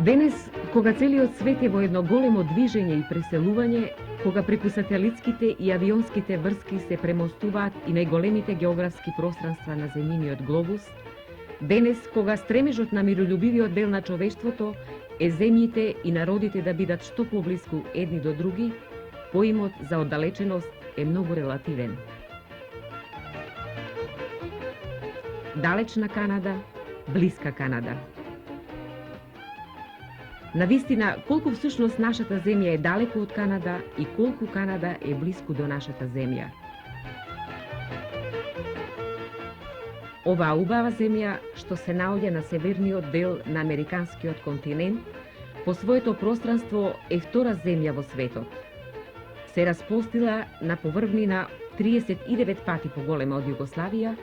Денес, кога целиот свет е во едно големо движење и преселување, кога преку сателитските и авионските врски се премостуваат и најголемите географски пространства на земјиниот глобус, денес, кога стремежот на миролюбивиот дел на човештвото е земјите и народите да бидат што поблиску едни до други, поимот за оддалеченост е многу релативен. Далечна Канада, блиска Канада. Навистина, колку всушност нашата земја е далеко од Канада и колку Канада е блиску до нашата земја. Оваа убава земја, што се наоѓа на северниот дел на американскиот континент, по своето пространство е втора земја во светот. Се распостила на поврвнина 39 пати поголема од Југославија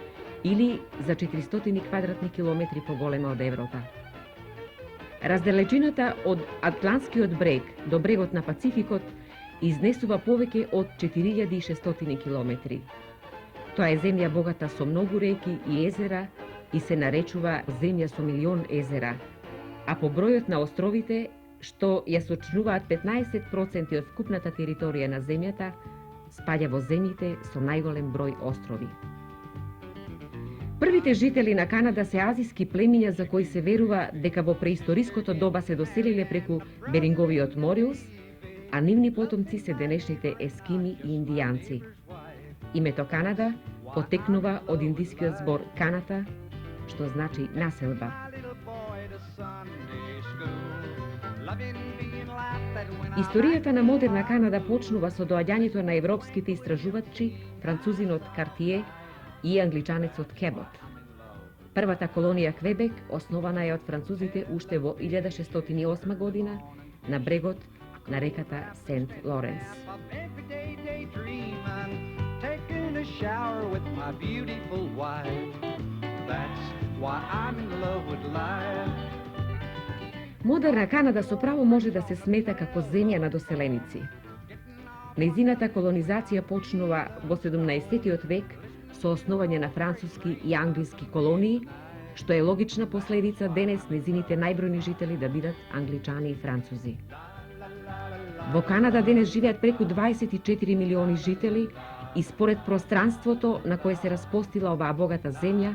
или за 400 квадратни километри поголема од Европа. Разделечината од Атлантскиот брег до брегот на Пацификот изнесува повеќе од 4600 километри. Тоа е земја богата со многу реки и езера и се наречува земја со милион езера, а по бројот на островите, што ја сочинуваат 15% од вкупната територија на земјата, спаѓа во земјите со најголем број острови. Првите жители на Канада се азиски племиња за кои се верува дека во преисториското доба се доселиле преку Беринговиот Мориус, а нивни потомци се денешните ескими и индијанци. Името Канада потекнува од индискиот збор каната, што значи населба. Историјата на модерна Канада почнува со доаѓањето на европските истражувачи, французинот Картие и англичанецот Кебот. Првата колонија Квебек основана е од французите уште во 1608 година на брегот на реката Сент Лоренс. Модерна Канада со право може да се смета како земја на доселеници. Нејзината колонизација почнува во 17 век со основање на француски и англиски колонии, што е логична последица денес нејзините најбројни жители да бидат англичани и французи. Во Канада денес живеат преку 24 милиони жители и според пространството на кое се распостила оваа богата земја,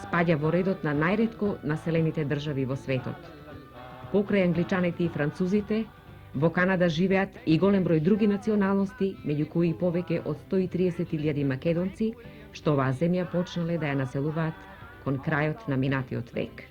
спаѓа во редот на најретко населените држави во светот. Покрај англичаните и французите, во Канада живеат и голем број други националности, меѓу кои повеќе од 130.000 македонци, што оваа земја почнале да ја населуваат кон крајот на минатиот век.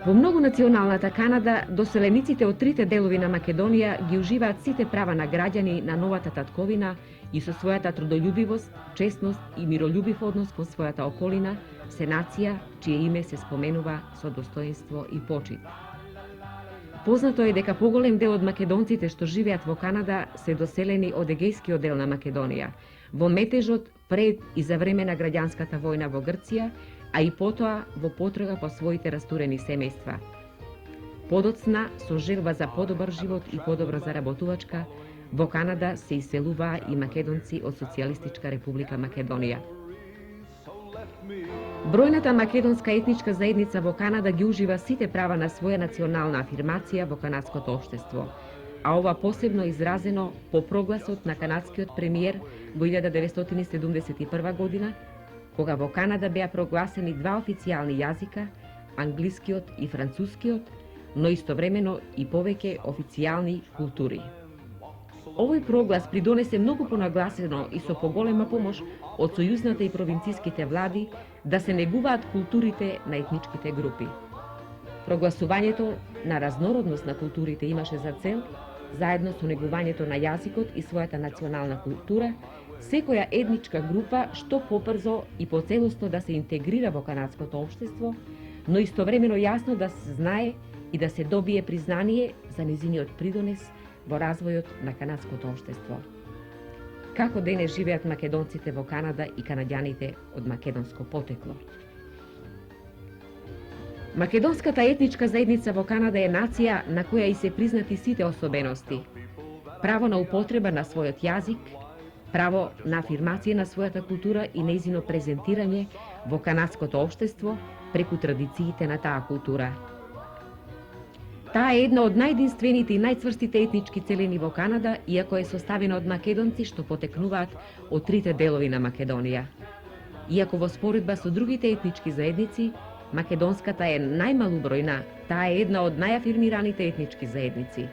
Во многонационалната Канада, доселениците од трите делови на Македонија ги уживаат сите права на граѓани на новата татковина и со својата трудолюбивост, честност и миролюбив однос кон својата околина, се нација чие име се споменува со достоинство и почит. Познато е дека поголем дел од македонците што живеат во Канада се доселени од егејскиот дел на Македонија, во метежот пред и за време на граѓанската војна во Грција, а и потоа во потрага по своите растурени семејства. Подоцна, со желба за подобар живот и подобра заработувачка, во Канада се иселуваа и македонци од Социјалистичка република Македонија. Бројната македонска етничка заедница во Канада ги ужива сите права на своја национална афирмација во канадското општество, а ова посебно изразено по прогласот на канадскиот премиер во 1971 година, кога во Канада беа прогласени два официјални јазика, англискиот и францускиот, но истовремено и повеќе официјални култури. Овој проглас придонесе многу понагласено и со поголема помош од сојузната и провинцијските влади да се негуваат културите на етничките групи. Прогласувањето на разнородност на културите имаше за цел, заедно со негувањето на јазикот и својата национална култура, секоја етничка група што попрзо и поцелосно да се интегрира во канадското општество, но истовремено јасно да се знае и да се добие признание за нејзиниот придонес во развојот на канадското општество. како денес живеат македонците во Канада и канаѓаните од македонско потекло. Македонската етничка заедница во Канада е нација на која и се признати сите особености. Право на употреба на својот јазик, право на афирмација на својата култура и нејзино презентирање во канадското општество преку традициите на таа култура. Таа е една од најединствените и најцврстите етнички целини во Канада, иако е составена од македонци што потекнуваат од трите делови на Македонија. Иако во споредба со другите етнички заедници, македонската е најмалубројна, таа е една од најафирмираните етнички заедници.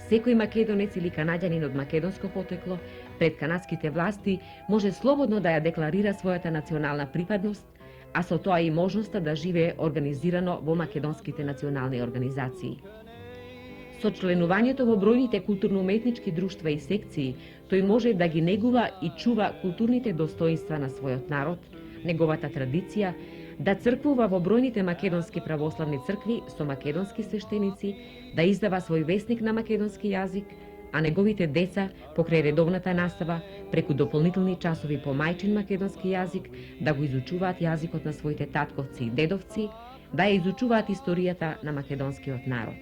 Секој македонец или канаѓанин од македонско потекло пред канадските власти може слободно да ја декларира својата национална припадност, а со тоа и можноста да живее организирано во македонските национални организации. Со членувањето во бројните културно-уметнички друштва и секции, тој може да ги негува и чува културните достоинства на својот народ, неговата традиција, да црквува во бројните македонски православни цркви со македонски свештеници, да издава свој весник на македонски јазик, а неговите деца, покрај редовната настава, преку дополнителни часови по мајчин македонски јазик, да го изучуваат јазикот на своите татковци и дедовци, да ја изучуваат историјата на македонскиот народ.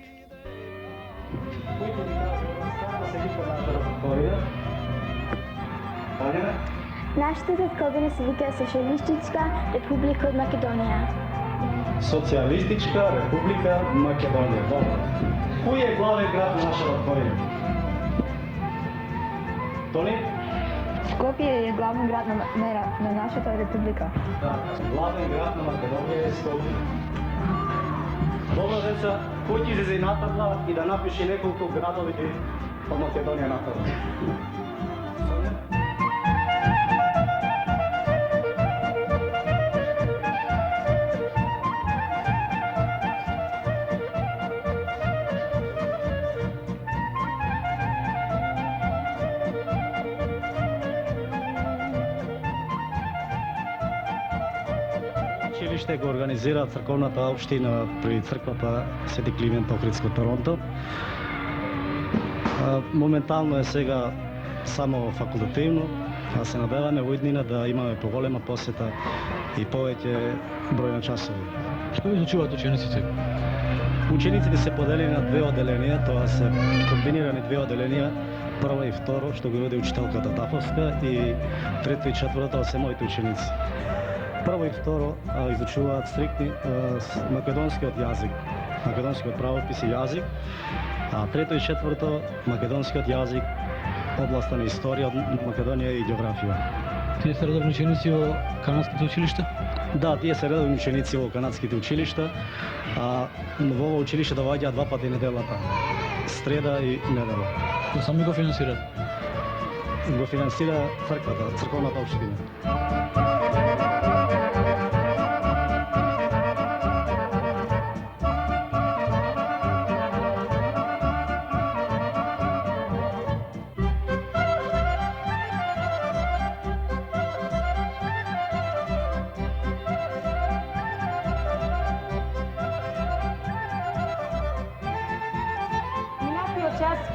Нашата татковина се вика Социјалистичка република од Македонија. Социјалистичка република Македонија. Добро. Кој е главен град на нашата татковина? Тони? Скопје е главен град на нашата република. Да, главен град на Македонија е Скопје. Добро, деца, кој ќе излезе натаму и да напише неколку градови од Македонија натаму? Училиште го организира црковната општина при црквата Свети Климент Охридско Торонто. Моментално е сега само факултативно, а се надеваме во иднина да имаме поголема посета и повеќе број на часови. Што изучуваат учениците? Учениците се поделени на две оделенија, тоа се комбинирани две оделенија, прво и второ, што го води учителката Тафовска, и трето и четврто се моите ученици. Прво и второ изучуваат стриктни македонскиот јазик, македонскиот правопис и јазик, а трето и четврто македонскиот јазик, областа на историја од Македонија и географија. Тие се редовни ученици во канадските училишта? Да, тие се редовни ученици во канадските училишта, а во ово училиште доаѓаат два пати неделата, среда и недела. Кој сами го финансираат? Го финансира црквата, црковната општина.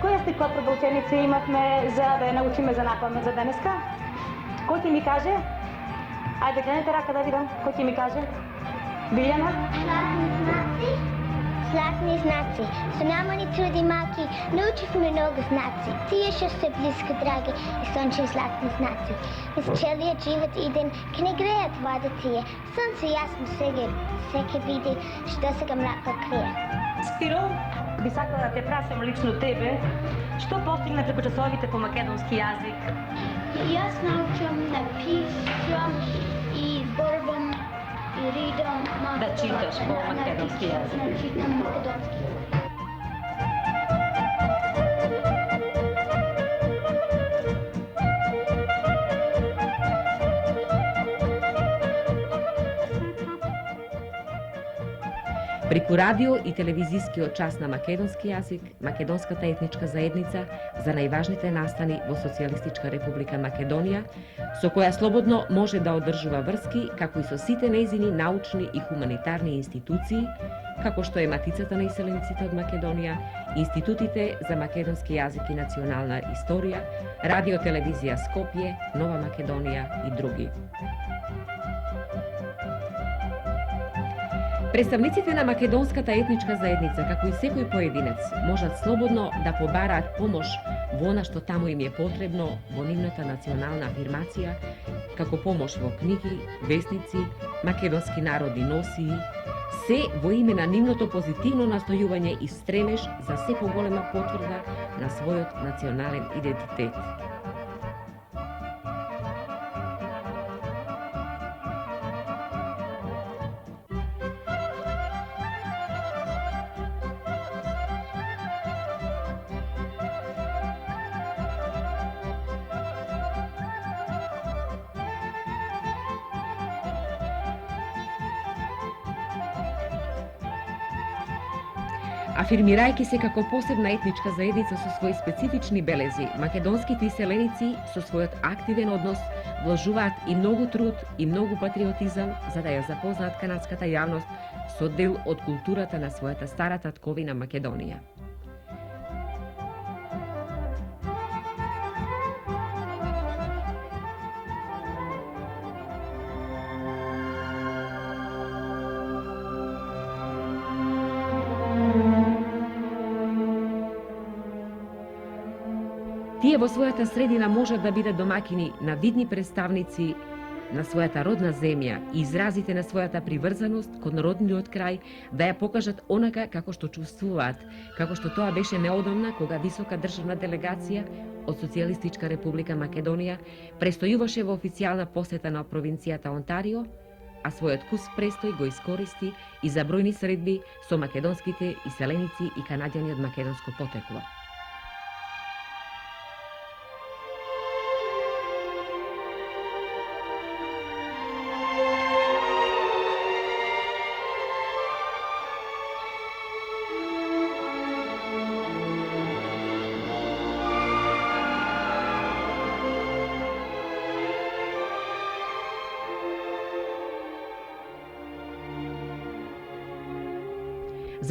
Која стихотворна ученица имавме за да ја научиме за напамет за денеска? Кој ќе ми каже? Ајде, гледнете рака да видам. Кој ќе ми каже? Билјана? Златни знаци, со намани труди малки, научивме многу знаци. Тие што се близко, драги, и сончеви златни знаци. Низ целиот живот иден, ке не греат вода тие. Сонце јасно секе види, што сега мрака крие. Спиро, би сакала да те прашам лично тебе, што постигна преку часовите по македонски јазик? Јас научам да пишам и зборувам и ридам Да читаш по македонски јазик. Да читам македонски јазик. Преку радио и телевизискиот час на македонски јазик, македонската етничка заедница за најважните настани во Социјалистичка република Македонија, со која слободно може да одржува врски, како и со сите нејзини научни и хуманитарни институции, како што е Матицата на иселениците од Македонија институтите за македонски јазик и национална историја, Радио телевизија Скопје, Нова Македонија и други. Представниците на македонската етничка заедница, како и секој поединец, можат слободно да побараат помош во она што таму им е потребно во нивната национална афирмација, како помош во книги, весници, македонски народни носии, се во име на нивното позитивно настојување и стремеж за се поголема потврда на својот национален идентитет. Афирмирајќи се како посебна етничка заедница со своји специфични белези, македонските иселеници со својот активен однос вложуваат и многу труд и многу патриотизам за да ја запознаат канадската јавност со дел од културата на својата стара татковина Македонија. Тие во својата средина можат да бидат домакини на видни представници на својата родна земја и изразите на својата приврзаност кон родниот крај да ја покажат онака како што чувствуваат, како што тоа беше неодамна кога висока државна делегација од Социјалистичка република Македонија престојуваше во официјална посета на провинцијата Онтарио, а својот кус престој го искористи и за бројни средби со македонските иселеници и канаѓани од македонско потекло.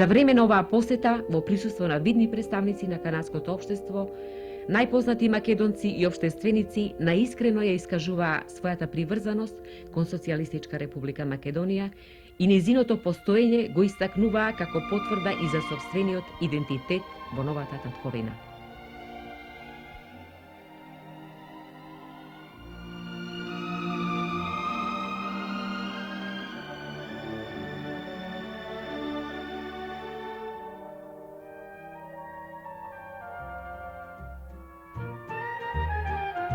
За време на оваа посета, во присуство на видни представници на канадското општество, најпознати македонци и општественици наискрено ја искажуваа својата приврзаност кон Социјалистичка република Македонија и незиното постоење го истакнуваа како потврда и за сопствениот идентитет во новата татковина.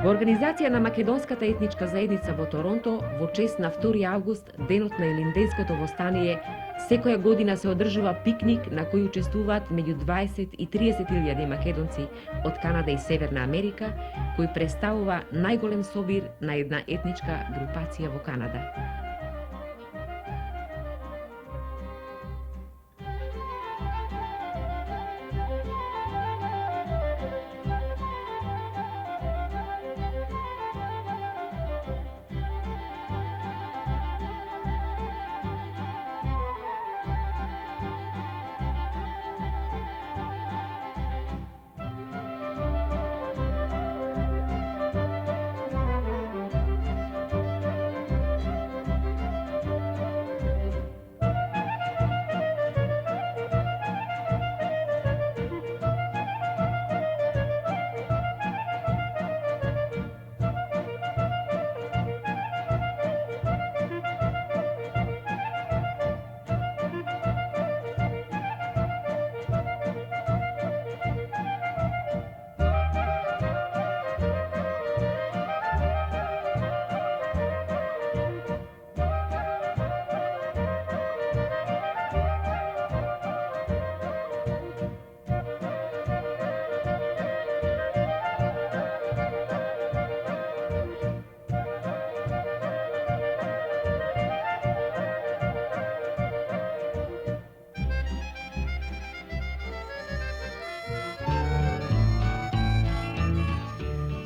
Во организација на македонската етничка заедница во Торонто, во чест на 2 август, денот на Илинденското востание, секоја година се одржува пикник на кој учествуваат меѓу 20 и 30 илјади македонци од Канада и Северна Америка, кој представува најголем собир на една етничка групација во Канада.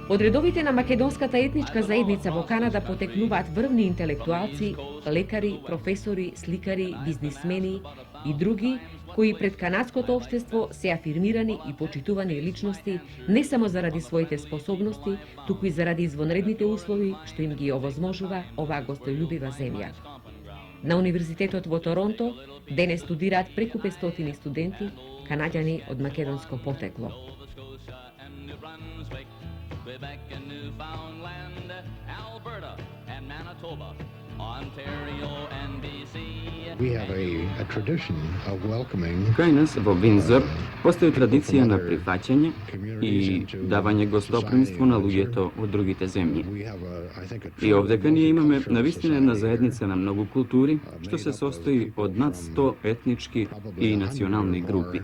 Од редовите на македонската етничка заедница во Канада потекнуваат врвни интелектуалци, лекари, професори, сликари, бизнисмени и други кои пред канадското општество се афирмирани и почитувани личности не само заради своите способности, туку и заради извонредните услови што им ги овозможува оваа гостољубива земја. На Универзитетот во Торонто денес студираат преку 500 студенти, канаѓани од македонско потекло. Quebec and Newfoundland, Alberta and Manitoba, Ontario and BC. We have a tradition of welcoming Кај нас во Виндзор постои традиција на прифаќање и давање гостопримство на луѓето од другите земји. И овдека ние имаме навистина една заедница на многу култури, што се состои од над 100 етнички и национални групи.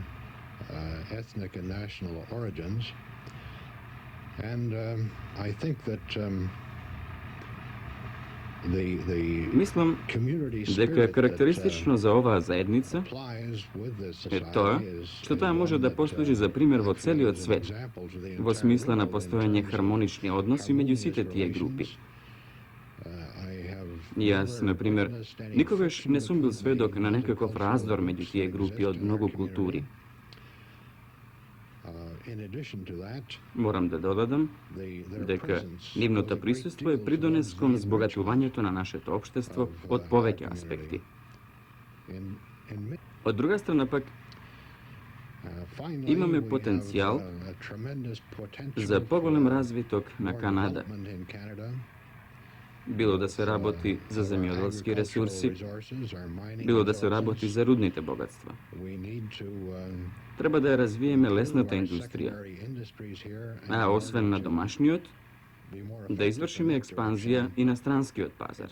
ethnic and national origins. And I think that the Мислам дека карактеристично за оваа заедница е тоа што таа може да послужи за пример во целиот свет, во смисла на постојање хармонични односи меѓу сите тие групи. Јас, например, никогаш не сум бил сведок на некаков раздор меѓу тие групи од многу култури. Морам да додадам дека нивното присуство е придонес кон збогатувањето на нашето општество од повеќе аспекти. Од друга страна пак, имаме потенцијал за поголем развиток на Канада. Било да се работи за земјоделски ресурси, било да се работи за рудните богатства. Треба да ја развиеме лесната индустрија, а освен на домашниот, да извршиме експанзија и на странскиот пазар.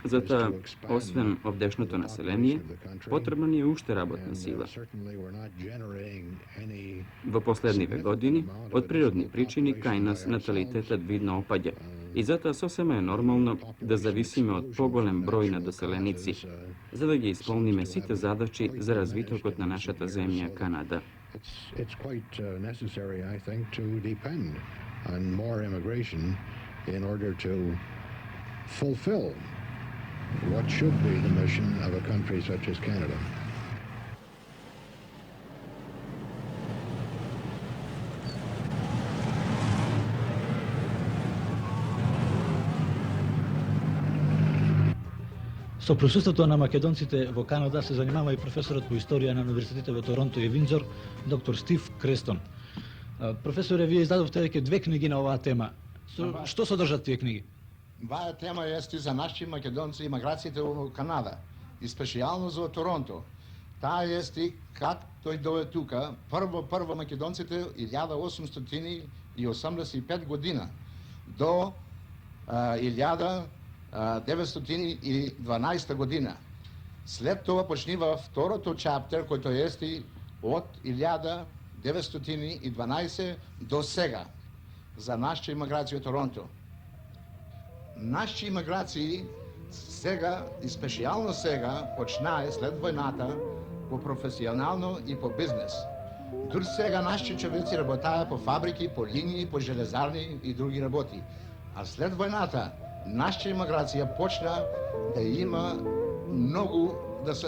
Затоа, освен овдешното население, потребна ни е уште работна сила. Во последниве години, од природни причини, кај нас наталитетот видно опаѓа. И затоа сосема е нормално да зависиме од поголем број на доселеници, за да ги исполниме сите задачи за развитокот на нашата земја Канада. It's quite necessary, I think, to depend on more immigration in order to fulfill what should be the mission of a country such as Canada. Со присуството на македонците во Канада се занимава и професорот по историја на Универзитетот во Торонто и Виндзор, доктор Стив Крестон. Професоре, вие издадовте веќе 2 книги на оваа тема. Што содржат тие книги? Ваа тема есте за нашите македонци и миграциите во Канада, и специјално за Торонто. Таа есте как тој дое тука, прво македонците 1885 година до 1912 година. След тоа почнува второто чаптер, којто есте од 1912 до сега, за нашите имиграции во Торонто. Нашите имиграции сега, и специјално сега, почнае след војната по професионално и по бизнес. Дури сега нашите човеци работаја по фабрики, по линии, по железарни и други работи. А след војната, нашата имиграција почна да има многу,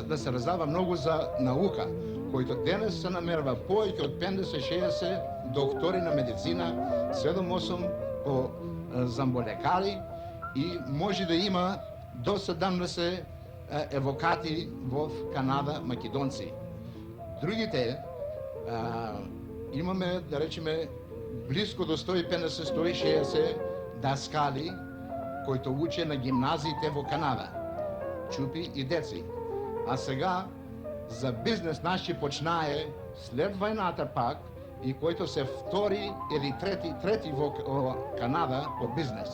да се раздава многу за наука, којто денес се намерва повеќе од 50-60 доктори на медицина, 7-8 по замболекари и може да има до 70 евокати во Канада македонци. Другите имаме, да речеме, близко до 150-160 даскали којто уче на гимназиите во Канада, чупи и деци. А сега за бизнес наши почнае след војната пак и којто се втори или трети во Канада по бизнес.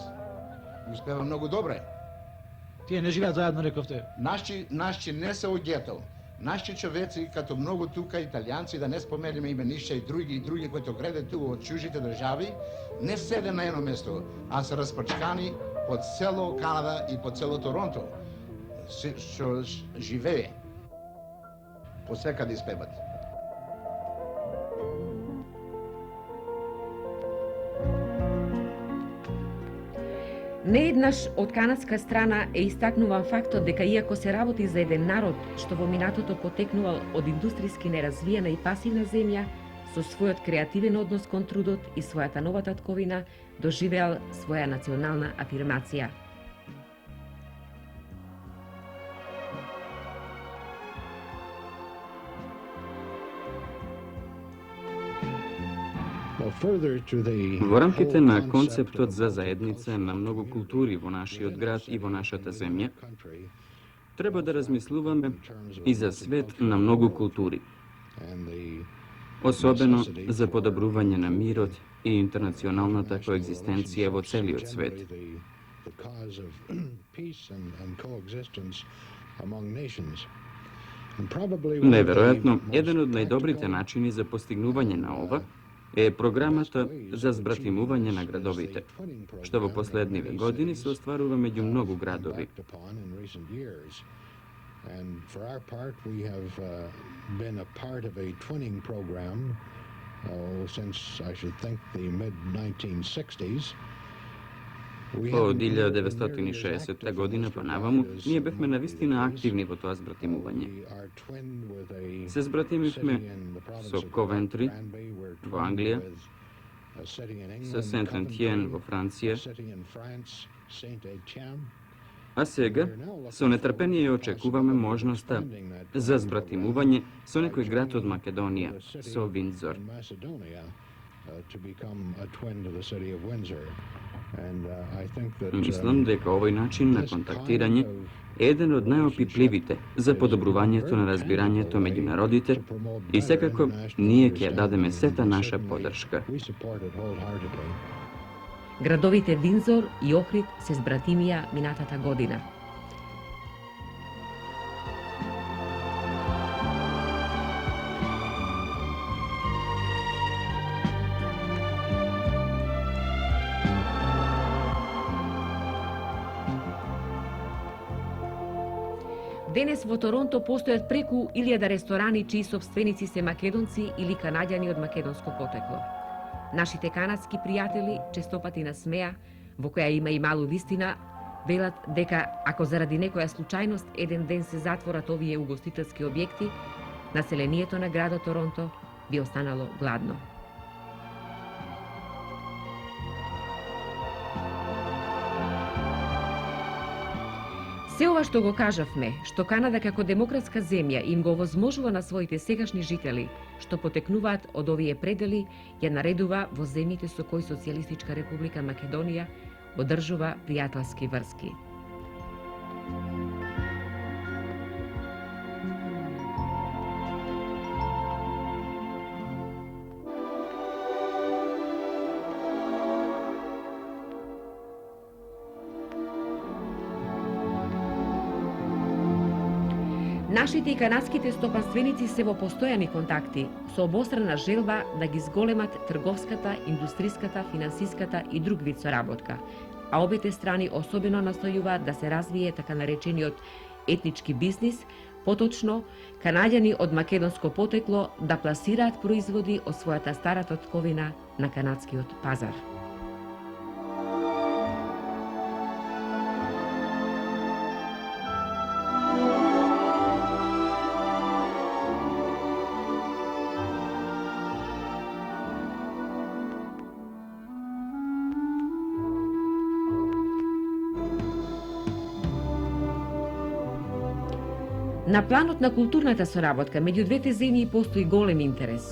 Успева многу добре. Тие не живеат заедно, рековте. Наши не се од гето. Наши човеци, като многу тука италијанци, да не споменеме имениша и други кои граде ту од чужите држави, не седе на едно место, а се распрчкани по цело Канада и по цело Торонто, што живее. Посекаде испеват. Нееднаш од канадска страна е истакнуван фактот дека иако се работи за еден народ што во минатото потекнувал од индустријски неразвиена и пасивна земја, со својот креативен однос кон трудот и својата нова татковина доживеал своја национална афирмација. Во рамките на концептот за заедница на многу култури во нашиот град и во нашата земја, треба да размислуваме и за свет на многу култури, особено за подобрување на мирот и интернационалната коегзистенција во целиот свет. Неверојатно, еден од најдобрите начини за постигнување на ова е програмата за збратимување на градовите, што во последниве години се остварува меѓу многу градови. And for our part, we have been a part of a twinning program since, I should think, the mid-1960s. Од 1960 година па наваму, ние бевме навистина активни во тоа збратимување. Се збратимивме со Ковентри во Англија, со Сент-Ентиен во Франција, а сега со нетрпение очекуваме можноста за збратимување со некој град од Македонија, со Виндзор. Мислам дека овој начин на контактирање е еден од најопипливите за подобрувањето на разбирањето меѓу народите и секако ние ќе ја дадеме сета наша поддршка. Градовите Виндзор и Охрид се збратимија минатата година. Денес во Торонто постојат преку 1000 ресторани чии сопственици се македонци или канаѓани од македонско потекло. Нашите канадски пријатели честопати насмеа, во која има и малу вистина, велат дека ако заради некоја случајност еден ден се затворат овие угостителски објекти, населението на градот Торонто би останало гладно. Се ова што го кажавме, што Канада како демократска земја им го овозможува на своите сегашни жители, што потекнуваат од овие предели, ја наредува во земјите со кои Социјалистичка република Македонија одржува пријателски врски. Нашите и канадските стопанственици се во постојани контакти, со обострана желба да ги зголемат трговската, индустриската, финансиската и друг вид соработка, а обете страни особено настојуваат да се развие така наречениот етнички бизнис, поточно, канаѓани од македонско потекло да пласираат производи од својата стара татковина на канадскиот пазар. На планот на културната соработка меѓу двете земји постои голем интерес.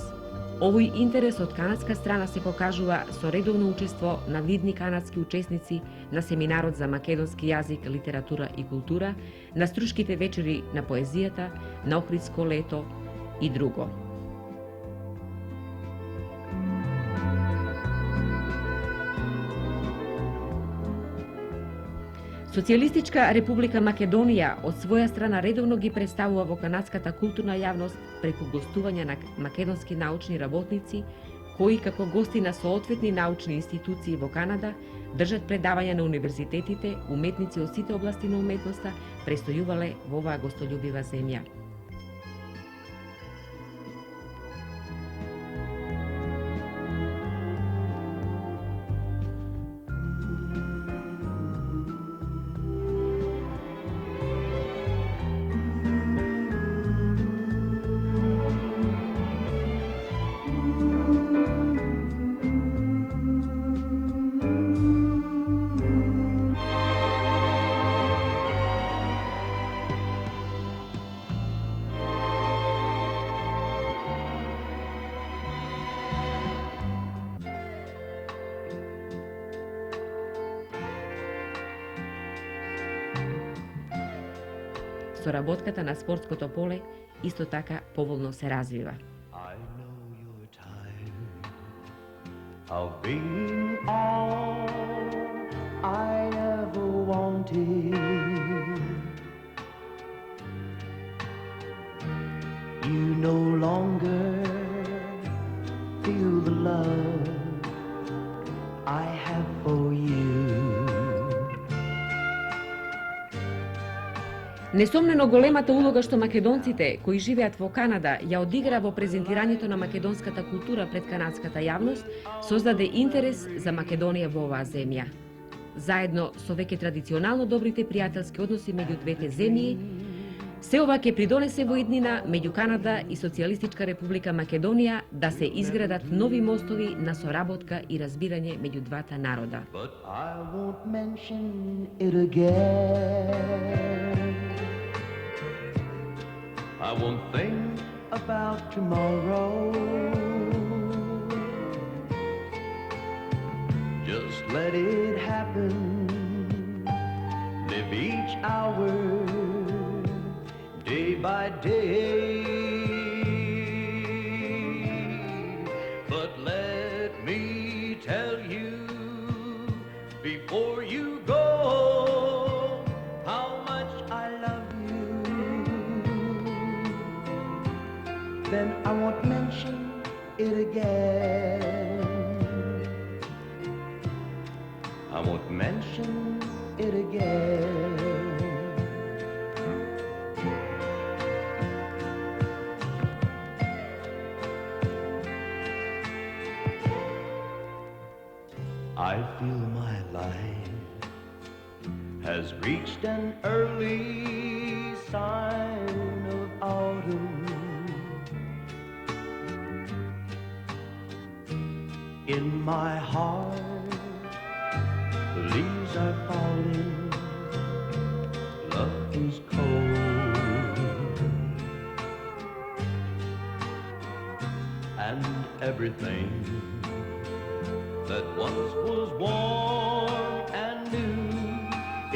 Овој интерес од канадска страна се покажува со редовно учество на видни канадски учесници на семинарот за македонски јазик, литература и култура, на струшките вечери на поезијата, на Охридско лето и друго. Социјалистичка република Македонија од своја страна редовно ги представува во канадската културна јавност преку гостување на македонски научни работници, кои како гости на соодветни научни институции во Канада држат предавања на универзитетите, уметници од сите области на уметноста престојувале во оваа гостолюбива земја. соработката на спортското поле исто така поволно се развива. I know you're tired of being all I ever wanted. You no longer feel the love I have for you. Несомнено големата улога што македонците кои живеат во Канада ја одигра во презентирањето на македонската култура пред канадската јавност, создаде интерес за Македонија во оваа земја. Заедно со веќе традиционално добрите пријателски односи меѓу двете земји, се ова ќе придонесе во иднина меѓу Канада и Социјалистичка република Македонија да се изградат нови мостови на соработка и разбирање меѓу двата народа. But I won't mention it again. I won't think about tomorrow. Just let it happen. Live each hour, day by day. But let me tell you before you go how much I love you. Then I won't mention it again. I won't mention it again. I feel my life has reached an early sign of autumn. In my heart, the leaves are falling, love is cold, and everything that once was warm and new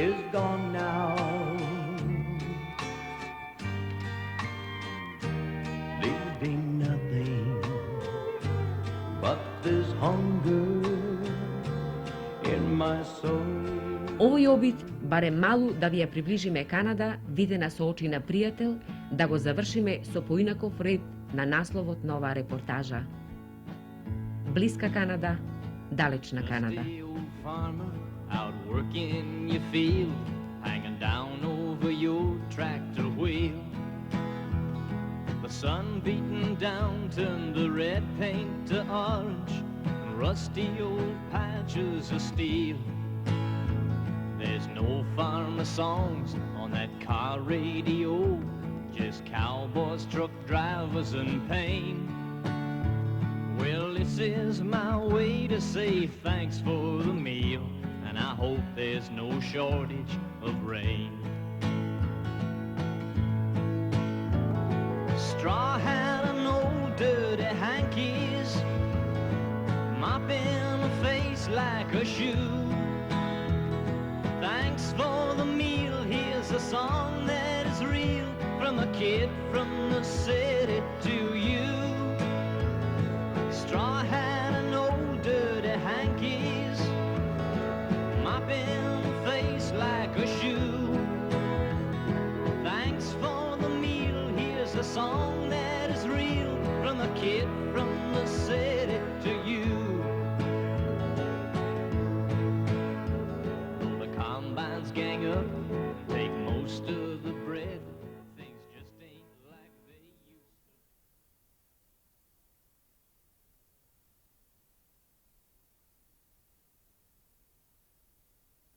is gone now. Leaving nothing but this hunger in my soul. Овој обид, барем малу да ви ја приближиме Канада, видена со очи на пријател, да го завршиме со поинаков ред на насловот на оваа репортажа. Блиска Канада, далечна Канада. Just the old farmer out working your field, hanging down over your tractor wheel. The sun beating down turned the red paint to orange, and rusty old patches of steel. There's no farmer songs on that car radio, just cowboys, truck drivers, and pain. Well, this is my way to say thanks for the meal, and I hope there's no shortage of rain. Straw hat and old dirty hankies, mopping a face like a shoe. Thanks for the meal, here's a song that is real, from a kid from the city to you. Straw hat and old dirty hankies, mopping the face like a shoe. Thanks for the meal, here's a song that is real, from a kid from the city to you. Though the combines gang up, take most of